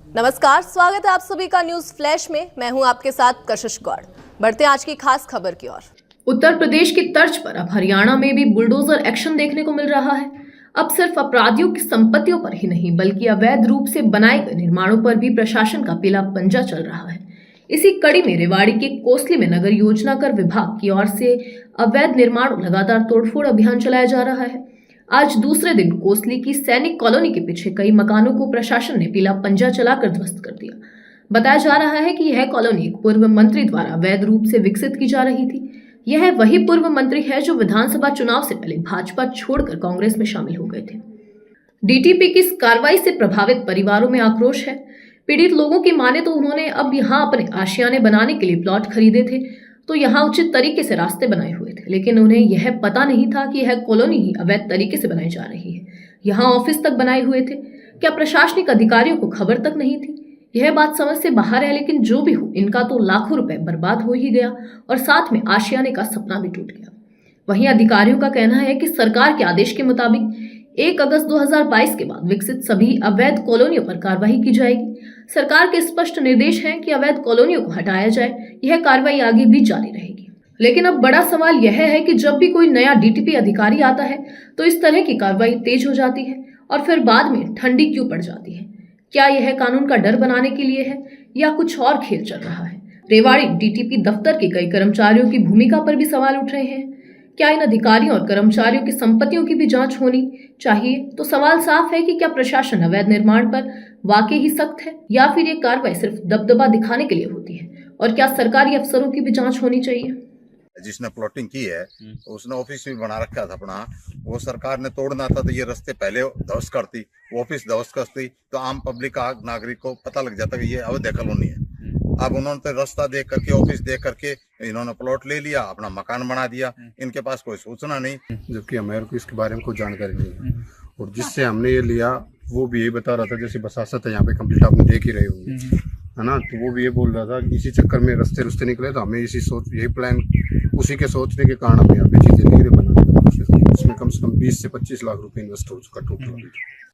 नमस्कार, स्वागत है आप सभी का न्यूज फ्लैश में। मैं हूं आपके साथ कशिश गौड़। बढ़ते हैं आज की खास खबर की ओर। उत्तर प्रदेश की तर्ज पर अब हरियाणा में भी बुलडोजर एक्शन देखने को मिल रहा है। अब सिर्फ अपराधियों की संपत्तियों पर ही नहीं बल्कि अवैध रूप से बनाए गए निर्माणों पर भी प्रशासन का पीला पंजा चल रहा है। इसी कड़ी में रेवाड़ी के कोसली में नगर योजना कर विभाग की ओर से अवैध निर्माण लगातार तोड़फोड़ अभियान चलाया जा रहा है। आज दूसरे दिन कोसली की सैनिक कॉलोनी के पीछे कई मकानों को प्रशासन ने पीला पंजा चलाकर ध्वस्त कर दिया। बताया जा रहा है कि यह कॉलोनी एक पूर्व मंत्री द्वारा अवैध रूप से विकसित की जा रही थी। यह वही पूर्व मंत्री है जो विधानसभा चुनाव से पहले भाजपा छोड़कर कांग्रेस में शामिल हो गए थे। डीटीपी की इस कार्रवाई से प्रभावित परिवारों में आक्रोश है। पीड़ित लोगों की माने तो उन्होंने अब यहाँ अपने आशियाने बनाने के लिए प्लॉट खरीदे थे, तो यहाँ उचित तरीके से रास्ते बनाए हुए थे, लेकिन उन्हें यह पता नहीं था कि यह कॉलोनी ही अवैध तरीके से बनाई जा रही है। यहाँ ऑफिस तक बनाए हुए थे। क्या प्रशासनिक अधिकारियों को खबर तक नहीं थी? यह बात समझ से बाहर है, लेकिन जो भी हो, इनका तो लाखों रुपए बर्बाद हो ही गया और साथ में आशियाने का सपना भी टूट गया। वहीं अधिकारियों का कहना है कि सरकार के आदेश के मुताबिक 1 अगस्त 2022 के बाद विकसित सभी अवैध कॉलोनियों पर कार्रवाई की जाएगी। सरकार के स्पष्ट निर्देश हैं कि अवैध कॉलोनियों को हटाया जाए। यह कार्रवाई आगे भी जारी रहेगी। लेकिन अब बड़ा सवाल यह है कि जब भी कोई नया डीटीपी अधिकारी आता है तो इस तरह की कार्रवाई तेज हो जाती है और फिर बाद में ठंडी क्यों पड़ जाती है। क्या यह कानून का डर बनाने के लिए है या कुछ और खेल चल रहा है? रेवाड़ी डीटीपी दफ्तर के कई कर्मचारियों की भूमिका पर भी सवाल उठ रहे हैं। क्या इन अधिकारियों और कर्मचारियों की संपत्तियों की भी जांच होनी चाहिए? तो सवाल साफ है कि क्या प्रशासन अवैध निर्माण पर वाकई ही सख्त है या फिर ये कार्रवाई सिर्फ दबदबा दिखाने के लिए होती है? और क्या सरकारी अफसरों की भी जांच होनी चाहिए? जिसने प्लॉटिंग की है उसने ऑफिस भी बना रखा था अपना, वो सरकार ने तोड़ना था तो ये रास्ते पहले ध्वस्त करती, ऑफिस ध्वस्त करती तो आम पब्लिक का नागरिक को पता लग जाता कि ये अवैध कॉलोनी है। अब उन्होंने तो रास्ता देख करके ऑफिस देख करके इन्होंने प्लॉट ले लिया, अपना मकान बना दिया। इनके पास कोई सूचना नहीं, जबकि हमारे को इसके बारे में कोई जानकारी नहीं है। और जिससे हमने ये लिया वो भी यही बता रहा था, जैसे बसासत है यहाँ पे कंप्लीट आपने देख ही रहे होंगे, है ना। तो वो भी ये बोल रहा था कि इसी चक्कर में रास्ते निकले तो हमें यही प्लान उसी के सोचने के कारण हमें यहाँ पे चीजें लीरे बनाने का प्रोसेस किया। इसमें कम से कम 20 से 25 लाख रुपए इन्वेस्ट हो चुका टोटल।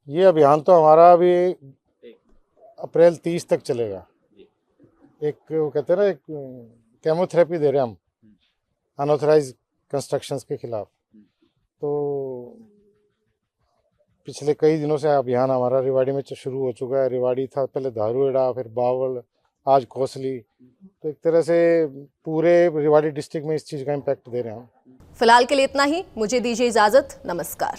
ये अभियान तो हमारा अभी अप्रैल 30 तक चलेगा। एक वो कहते हैं ना, एक केमोथेरेपी दे रहे हैं हम अनऑथराइज कंस्ट्रक्शंस के खिलाफ। तो पिछले कई दिनों से अभियान हमारा रेवाड़ी में शुरू हो चुका है। रेवाड़ी था पहले, धारूहेड़ा, फिर बावल, आज कोसली। तो एक तरह से पूरे रेवाड़ी डिस्ट्रिक्ट में इस चीज़ का इम्पैक्ट दे रहे हैं हम। फिलहाल के लिए इतना ही। मुझे दीजिए इजाजत। नमस्कार।